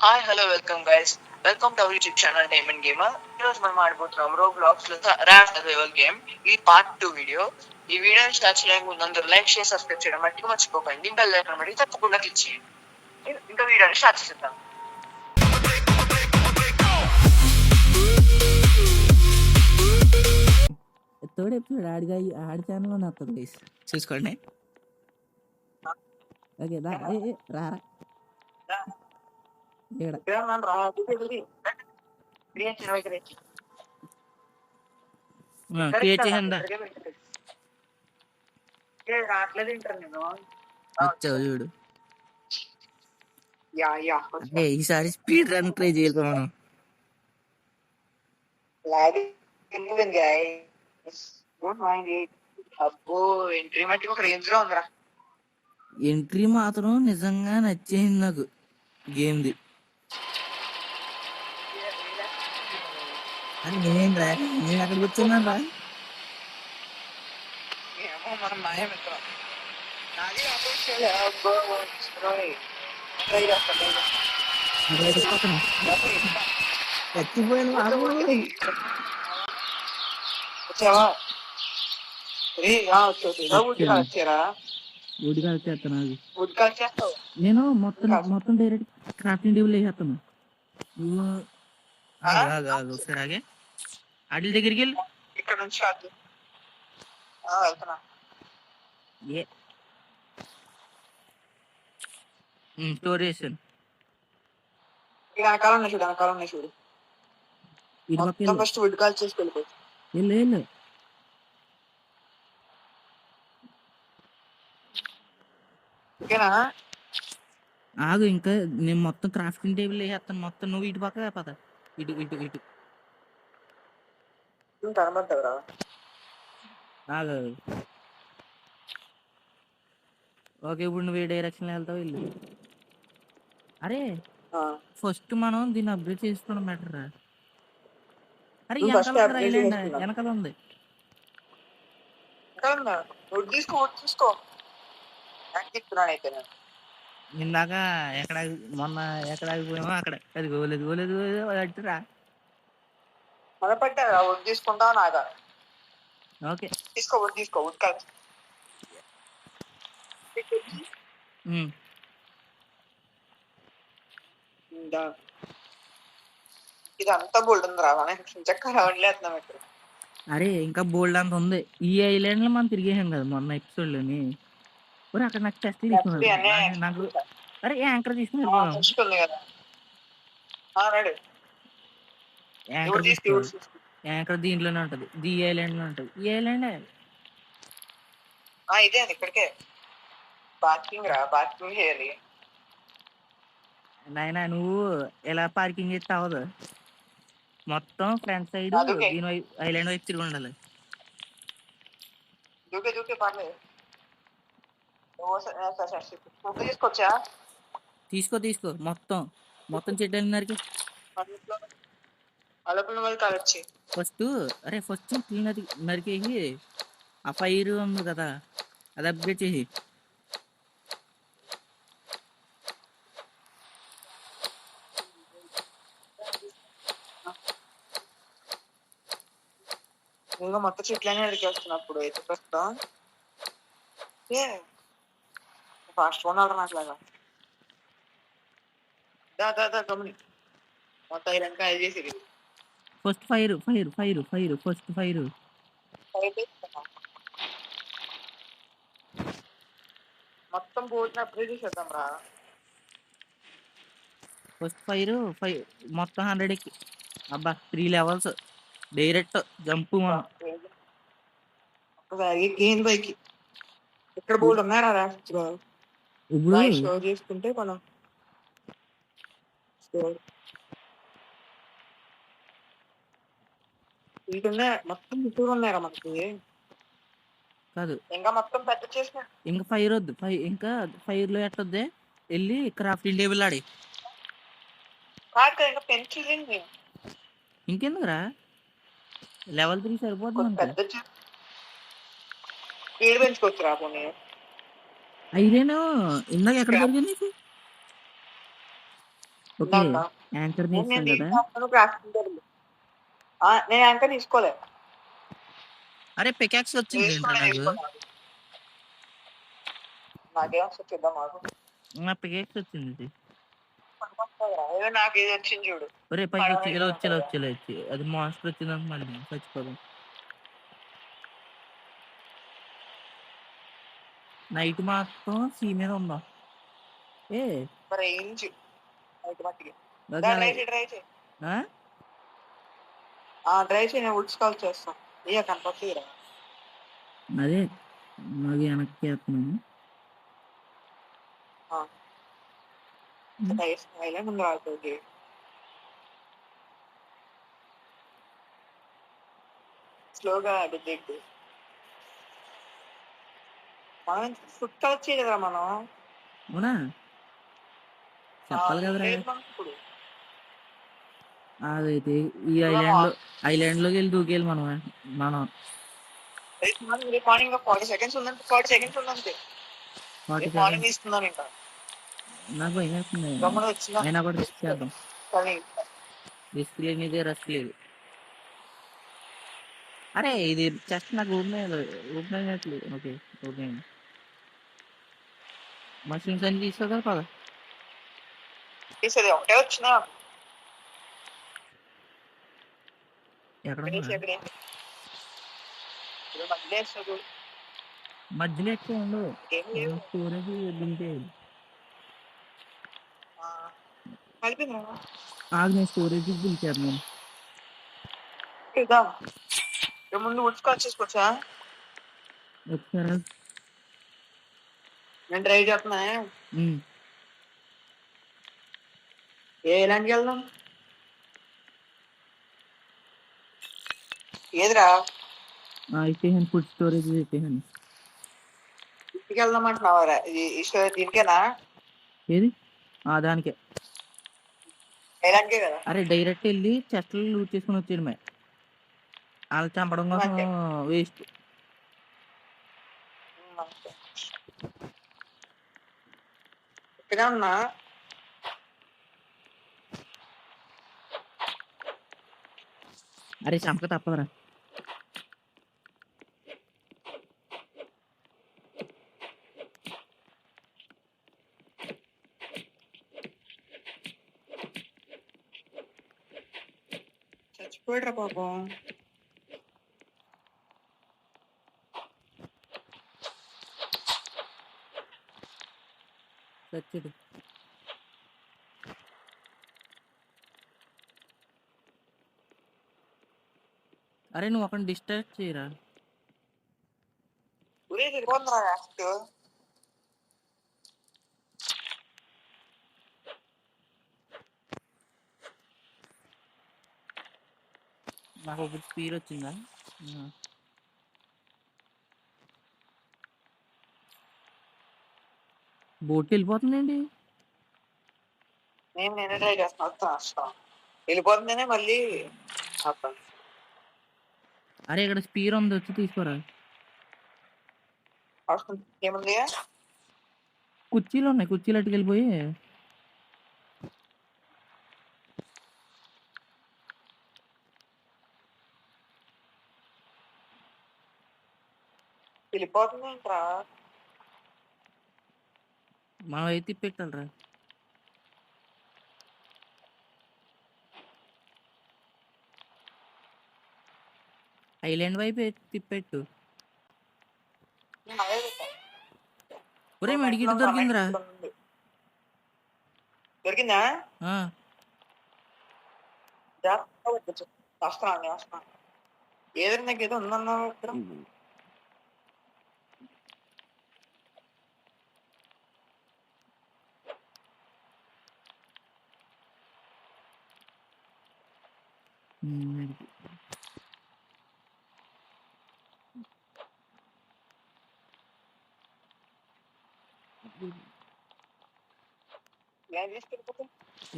Hi hello welcome guys. Welcome to our YouTube channel diamond gamer. ఈ రోజు మనం ఆడబోతున్నాం Roblox లో ర్యాప్ సర్వైవల్ గేమ్. ఇది పార్ట్ 2 వీడియో. ఈ వీడియోని స్టార్ట్ చేయడానికి ముందు అందరూ లైక్ షేర్ సబ్స్క్రైబ్ చేయడం మట్టికి మర్చిపోకండి. బెల్ ఐకాన్ బట్టి తప్పకుండా క్లిక్ చేయండి. ఇంకా వీడియోని స్టార్ట్ చేద్దాం. థర్డ్ ఎపిసోడ్ ఆడి ఛానల్ వస్తుంది చూసుకోండి. ఓకే రారా క్రియేట్ చేయండి. రావట్లేదు ఇంటర్ నేను వచ్చావు చూడు. ఈసారి స్పీడ్ రన్ ట్రై చేయాలి మనం. అబ్బో ఎంట్రీ మట్టి ఒక రేంజ్ లో ఉందిరా. ఎంట్రీ మాత్రం నిజంగా నచ్చేసింది నాకు గేమ్ది. నేనేంరా నేను అక్కడ కూర్చున్నాను రా. మనం మాయమిత్రం చచ్చిపోయాను. ఉడిగా వచ్చేస్తాను. నేను మొత్తం డైరెక్ట్ క్రాఫ్టింగ్ టేబుల్ వేసేస్తాను. ఒకసారి ఆగే అడిల్ దగ్గరికి వెళ్ళి ఇక్కడ నుంచి వెళ్తున్నా. స్టోరేషన్ వెనకాల చూడు. ఫస్ట్ వుడ్ కాల్ చేసి వెళ్ళిపోయి వెళ్ళు. ఓకేనా? ఆగు, ఇంకా నేను మొత్తం క్రాఫ్టింగ్ టేబుల్ వేసేస్తాను. మొత్తం నువ్వు ఇటు పక్క పద. ఇటు ఇటు ఇటు ఆగు. ఓకే, ఇప్పుడు నువ్వు ఏ డైరెక్షన్ వెళ్తావు వెళ్ళు. అరే ఫస్ట్ మనం దీన్ని అప్గ్రేడ్ చేసుకోవడం బెటర్ రా. అరే వెనకాల ఉంది. ఇందాక మొన్న ఎక్కడ ఆగిపోయామో అక్కడ. అది గోలేదు అట్టురా. తీసుకుంటా నాగా. ఓకే తీసుకో ఇదంతా బోల్డ్ ఉంది రా. చక్కగా రావట్లేదు ఇక్కడ. అరే ఇంకా బోల్డ్ అంత ఉంది. ఈ ఐలాండ్ లో మనం తిరిగేసాం కదా మొన్న ఎపిసోడ్ లోని. అక్కడ నాకు టెస్ట్ తీసుకున్నాడు నాకు. అరే యాంకర్ తీసుకున్నాడు. యాంకర్ దీంట్లోనే ఉంటది. ఈ ఐలాండ్ లో ఉంటది. ఈ ఐలాండ్ ఇదే ఇక్కడికే పార్కింగ్ రా. పార్కింగ్ చేయాలి నాయనా. నువ్వు ఎలా పార్కింగ్ చేస్తే అవ్వదు. మొత్తం ఫ్రంట్ సైడ్ ఐలాండ్ వైపు తిరిగి ఉండాలి. తీసుకో మొత్తం చెట్టు నరికి ఫస్ట్ క్లీన్ నరికేసి ఆ ఫైర్ ఉంది కదా అది అప్గ్రేడ్ చేసి. ఇంకా మొత్తం చెట్లనే నరికేస్తున్నప్పుడు అయితే ప్రస్తుతం ఫాస్ట్ కొనాలి నాకు లాగా. గమని మొత్తం ఇదంతా అది చేసేది. ఫస్ట్ ఫైర్ ఫస్ట్ ఫైర్ మొత్తం పోసిన అప్గ్రేడ్ చేసేద్దాం రా. ఫస్ట్ ఫైర్ మొత్తం 100 ఎక్కి. అబ్బా 3 లెవెల్స్ డైరెక్ట్ జంప్. మనం గేమ్ బైకి ఇక్కడ బోల్డ్ ఉన్నారా స్టోర్ చేసుకుంటే మనం మొత్తం చుట్టూరు ఉన్నారా మనకి. కాదు ఇంకా మొత్తం పెద్ద చేసిన ఇంకా ఫైర్ వద్దు. ఇంకా ఫైర్ లో ఎట్టొద్దే వెళ్ళి క్రాఫ్టింగ్ టేబుల్ ఆడి. ఇంకా పెన్సిల్ ఇంకెందుకురా లెవెల్ 3 సరిపోతుంది. ఏడు పెంచుకోవచ్చు రా. పోనీ ఐరేను ఇందాక ఎక్కడ దొరికింది నీకు? ఓకే. ఇందాక యాంకర్ నేను తీస్తాం కదా! తీసుకున్నాను క్రాఫ్టింగ్ టేబుల్. నేను యాంకర్ తీసుకోలే. అరే పికాక్స్ వచ్చిందేంట్రా నేను నాకు? తీసుకోలేదు. నాకేం వస్తుంది చూద్దాం ఆగు. నా పికాక్స్ వచ్చింది. అయ్యో నాకు ఇది వచ్చింది చూడు. ఒరేయ్ పైకి వచ్చి ఇలా వచ్చి ఇలా వచ్చి ఇలా వచ్చి అది మాన్స్టర్ వచ్చిందంట మళ్ళీ చచ్చిపోదాం. నైట్ మాత్రం సీ మీద ఉందాం. ఏ రేంజ్ నైట్ మట్టికి అదే డ్రై చేయి ఆ? డ్రై చేయి నేను వుడ్స్ కాల్ చేస్తాను. ఇక కనపడుతుందిరా. అదే అది వెనక్కి వేస్తున్నాను. ముందు రావుతుంది. స్లోగా దిగ్గు. మనం ఫుడ్ కలెక్ట్ చేయలేదా మనం? అవునా చెప్పాలి కదరా. ఇప్పుడు అదైతే ఈ ఐలాండ్ లోకి వెళ్ళి దూకేయాలి మనం. మార్నింగ్ 40 seconds ఉందంటే 40 seconds ఉందంటే మార్నింగ్ ఇస్తున్నాను ఇంకా. నాకు భయం వేస్తుంది. అయినా కూడా రిస్క్ చేద్దాం. రిస్క్ లేనిదే రస్క్ లేదు. అరే ఇది జస్ట్ నాకు ఓపెన్ అయినట్లు. ఓకే ఓకే మషిన్స్ అన్ని తీసుకోగల పద. ఒకటే వచ్చినా ఎక్కడ మధ్యలో ఎక్కువ ఉండవు. స్టోరేజ్ దింపేది ఆగ్నే స్టోరేజ్ దింపేది. ముందు వుడ్స్ చేసుకోవచ్చా? ఒకసారి నేను ట్రై చేస్తున్నా. ఏ ఇలాంటికి వెళ్దాం? ఏదిరా అయిపోయాను. ఫుడ్ స్టోరేజ్ అయిపోయాను. ఇంటికి వెళ్దాం అంటున్నావా? దీనికేనా? ఏది దానికే. ఇలాంటికే కదా. అరే డైరెక్ట్ వెళ్ళి చెట్లు లూట్ చేసుకుని వచ్చేయడమే. వాళ్ళు చంపడం కోసం వేస్ట్. ఇక్కడే ఉన్నా. అరే చంపక తప్పదురా. చచ్చిపోయాడురా పాపం. చచ్చాడు. అరే నువ్వు అక్కడ డిస్ట్రాక్ట్ చేయరా. నాకు ఒక స్పీడ్ వచ్చిందా? బోట్ వెళ్ళిపోతుందండి. నేనే ట్రై చేస్తున్నా. వెళ్ళిపోతుందనే మళ్ళీ. అరే ఇక్కడ స్పీర్ ఉంది, వచ్చి తీసుకోరా. ఏముంది? కుర్చీలు ఉన్నాయి, కుర్చీలు అట్టుకు వెళ్ళిపోయి. వెళ్ళిపోతుందేంట్రా? మనం అయితే తిప్పెట్టాలరా. ఐలాండ్ వైపు తిప్పెట్టు. ఒరే మెడికిట్ దొరికిందిరా. దొరికిందా? ఏదైనా నాకు ఏదో ఉందన్నావు ఇక్కడ.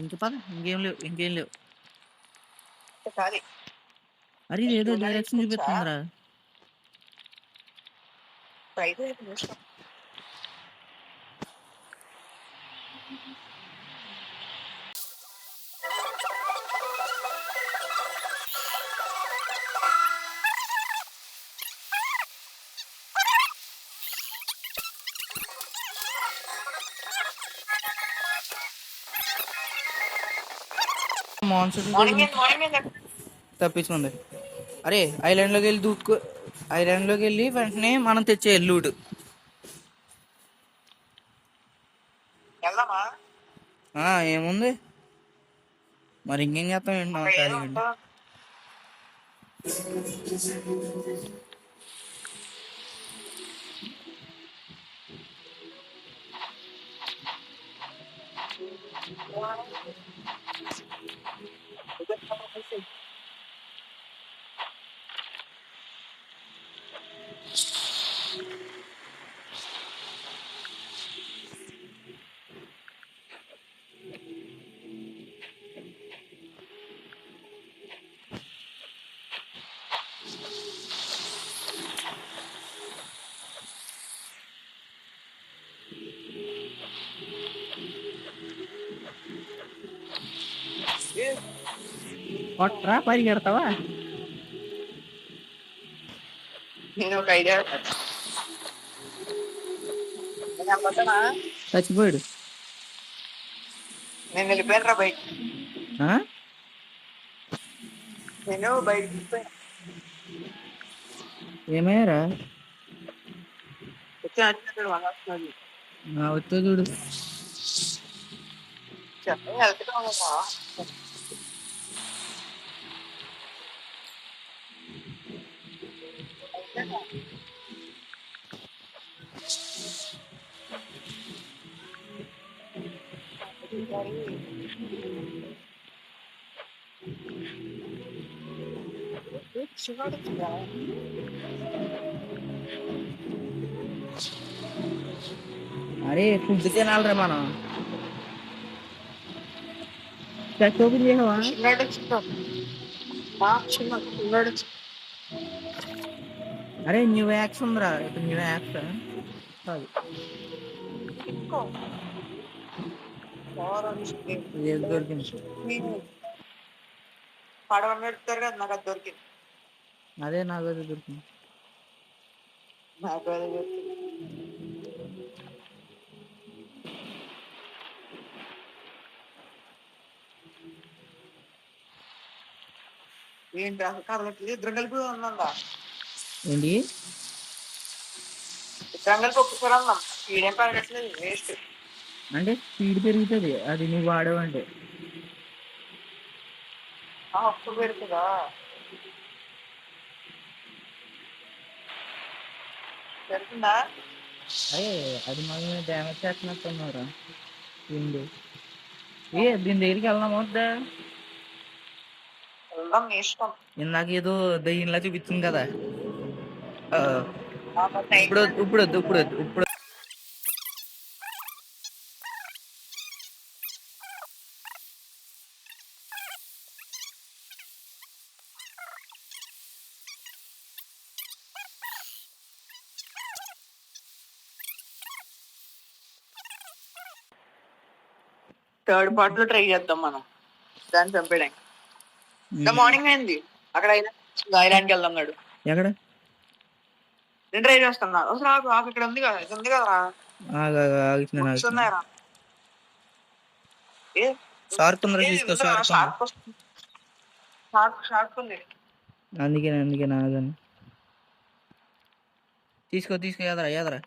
ఇంక పద, ఇంకేం లేవు. ఖాళీ. అరే ఏదో డైరెక్షన్ చూపిస్తుందిరా. మార్నింగ్ తప్పించుకుంది. అరే ఐలాండ్లోకి వెళ్ళి దూకు, ఐలాండ్లోకి వెళ్ళి వెంటనే మనం తెచ్చే లూట్. వెళ్దామా? ఏముంది మరి, ఇంకేం చేస్తాం ఏంటి ఖాళీ. కొట్రా పరిగెడతావా? నేను ఒక ఐడియా చచ్చిపోయాడు. నేను వెళ్ళిపోయాను రా బయట. నేను బయట ఏమయ్యారా? వచ్చా చూడు. వెళ్తున్నావా? అరే ఫుడ్ తినాలిరా మనం. ఓపెన్ చేసావా? అరే న్యూ యాక్స్ ఉందిరా, ఇప్పుడు న్యూ యాక్స్ కాదు, ఏది దొరికింది. పడవ పెడతారు కదా, నాకు అది దొరికింది. అదే నాకు అది దొరికింది. నాకు అది దొరికింది. ఏంటి అసలు కదలట్లేదు? ఇద్దరు కలిపి ఉందా? ఏంటి ఇద్దరం కలిపి ఒక్కసారి అన్నాం, ఈడేం పెరగట్లేదు, వేస్ట్. అంటే స్పీడ్ పెరుగుతుంది అది నువ్వు వాడవంటే. ఒక్క పెరుగుతుందా? పెరుగుతుందా? అదే అది మనం డ్యామేజ్ చేస్తున్నట్టున్నారా. ఏంటి దీని దగ్గరికి వెళ్దాం వద్దా? వెళ్దాం, నీ ఇష్టం. ఇందాక ఏదో దయ్యంలా చూపించింది కదా. ఇప్పుడు ఇప్పుడు వద్దు, ఇప్పుడు వద్దు, ఇప్పుడు థర్డ్ పార్ట్ లో ట్రై చేద్దాం మనం దాన్ని చంపేయడానికి. ఇంకా మార్నింగ్ అయింది, అక్కడ ఐలాండ్కి వెళ్దాం నాడు. ఎక్కడ? నేను ట్రై చేస్తున్నా. ఇక్కడ ఉంది కదా, ఇది ఉంది కదా, షార్క్ ఉందా? తీసుకో, షార్క్ ఉంది. అందుకే నాగని తీసుకో ఎదరా ఎదరా.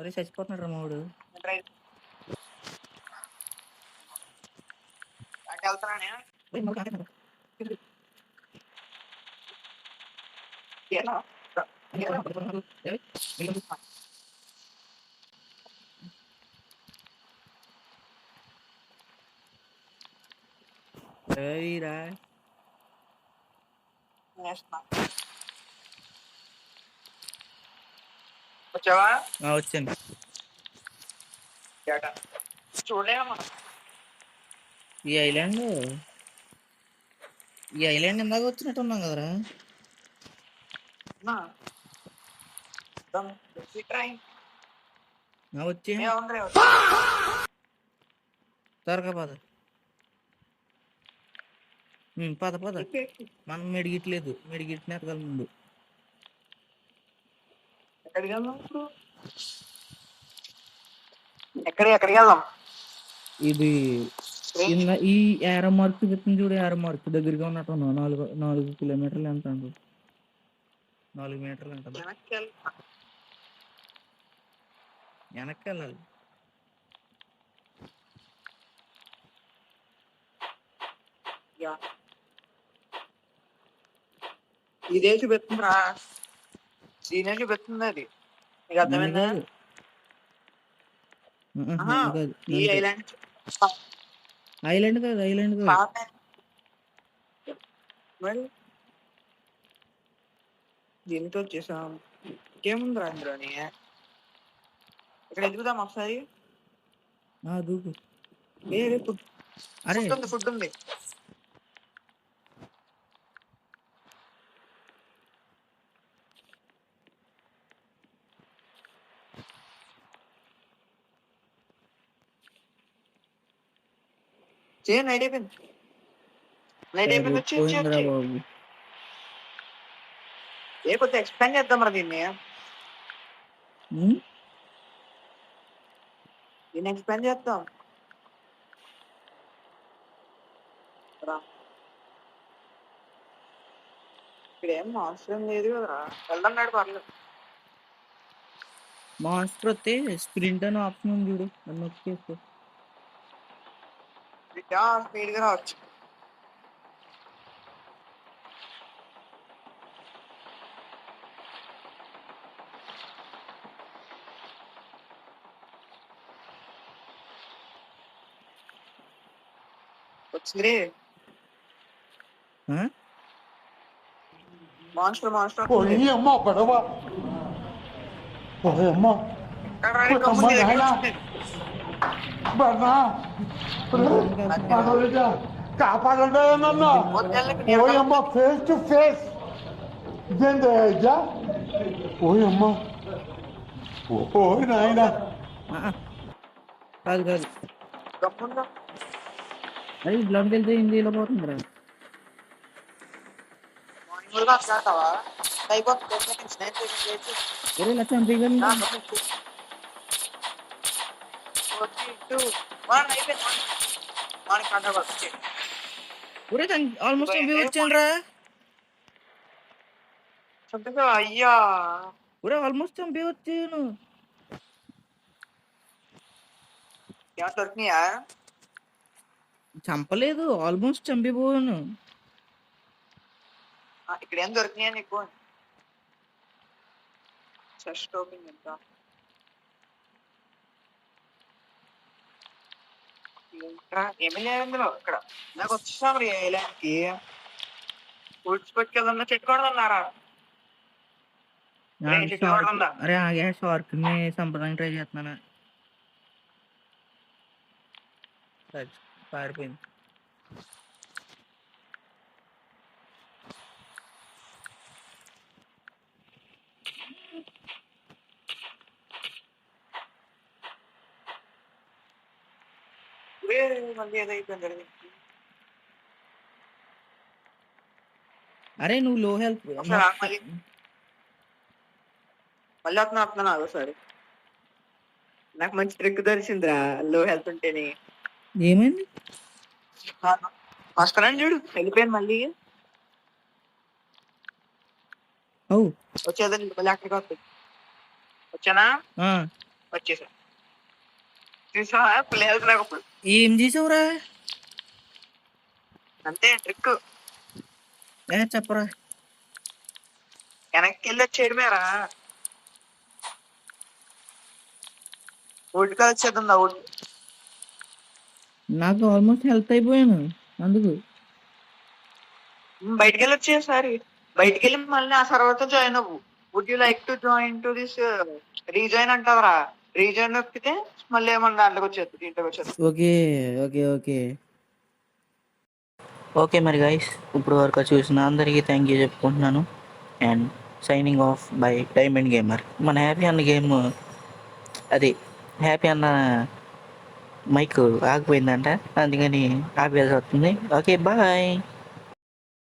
అరే చచ్చిపోతున్నాడు రా మావాడు. వచ్చావా? వచ్చాను. చూడలేమా ఈ ఐలాండ్ ఇందాక వచ్చినట్టు ఉన్నాం కదరా. వచ్చి త్వరగా పద మనం మెడిగిట్లేదు, మెడిగిట్టిన ఎతకాల ముందు. ఎక్కడికి వెళ్దాం? ఇది ఈ ఏరో మార్క్ చూపిస్తుంది చూడు, ఏరో మార్క్ దగ్గరగా ఉన్నట్టు 4 కిలోమీటర్లు ఎంత అండి? 4 మీటర్లు ఎంత? వెనక్కి వెళ్ళాలి. ఇదే చూపిస్తుందిరా, దీనే చూపిస్తుంది అది. నీకు అర్థమైందా? ఈ ఐలాండ్ ఐలాండ్ కాదు మరి దీనితో వచ్చేసాం. ఇంకేముందిరా అందులోని? ఇక్కడ ఎదుగుదాం ఒకసారి. దూకు. అరే ఫుడ్ ఉంది. నైట్ అయిపోయింది. ఏ కొద్దిగా ఎక్స్ప్లెయిన్ చేద్దాం రా దీన్ని ఎక్స్ప్లెయిన్ చేద్దాం. ఇక్కడ ఏం అవసరం లేదు కదరా, వెళ్దాం పర్లేదు. మాన్స్టర్ వస్తే స్ప్రింట్ అని ఆప్షన్ ఉంది చూడు, అది నొక్కేసుకో. స్పీడ్ గా రావచ్చు. వచ్చింది మాన్స్టర్. అమ్మా పడవ అమ్మా కాపాడండి ఓయమ్మ, ఫేస్ టు ఫేస్. ఇదేంటి అయ్యా? ఓయమ్మ, ఓ నాయన. కాదు అది బ్లాక్ వెళ్తే హిందీలో పోతుందిరా. ఆల్మోస్ట్ వచ్చాను. అయ్యా ఆల్మోస్ట్ చంపి వచ్చాను. దొరికినాయా? చంపలేదు, ఆల్మోస్ట్ చంపిపోయాను. ఇక్కడ ఏం దొరికినాయా నీకు? చెస్ట్ ఓపెన్ చేద్దాం. ఏమీ లేదు ఇందులో. ఇక్కడ నాకు వచ్చేసాం రీ ఐలాండ్కి. ఊడ్చిపెట్టుకెళ్ళన్నా చెట్టుకోవడన్నారా? అరే ఆగే, షార్క్ ని చంపడానికి ట్రై చేస్తున్నాను. పారిపోయింది. మళ్ళీ ఏదైపోయింది. అరే నువ్వు లో హెల్త్ మళ్ళీ వస్తున్నాను ఒకసారి. నాకు మంచి ట్రిక్ దొరికిందిరా లో హెల్త్ ఉంటేనే. ఏమైంది? వస్తానని చూడు, వెళ్ళిపోయాను మళ్ళీ. వచ్చేదండి మళ్ళీ అక్కడికి వస్తుంది. వచ్చానా? వచ్చేసా. చూసా ఫుల్ హెల్త్ నాకు. ఏం చేసావురా? అంతే ట్రిక్. చెప్పరా. వెనక్కి వెళ్ళి వచ్చేయడమేరా. వుడ్ కలిసేద్దా వుడ్. నాకు ఆల్మోస్ట్ హెల్త్ అయిపోయాను అందుకు. బయటికి వెళ్ళి వచ్చేసారి. బయటికి వెళ్ళి మళ్ళీ ఆ సర్వర్తో జాయిన్ అవ్వు. Would you like to join to this rejoin అంటావరా? రీజాయిన్ నొక్కితే మళ్ళీ ఏమన్నా దాంట్లోకి వచ్చేది, దీంట్లోకి వచ్చేది. ఓకే మరి గైస్, ఇప్పుడు వరకు చూసిన అందరికీ థ్యాంక్ యూ చెప్పుకుంటున్నాను. And signing off by Diamond Gamer. మన హ్యాపీ అన్న గేమ్ అది హ్యాపీ అన్న మైక్ ఆగిపోయిందంట, అందుకని ఆపేసి వస్తుంది. Okay bye.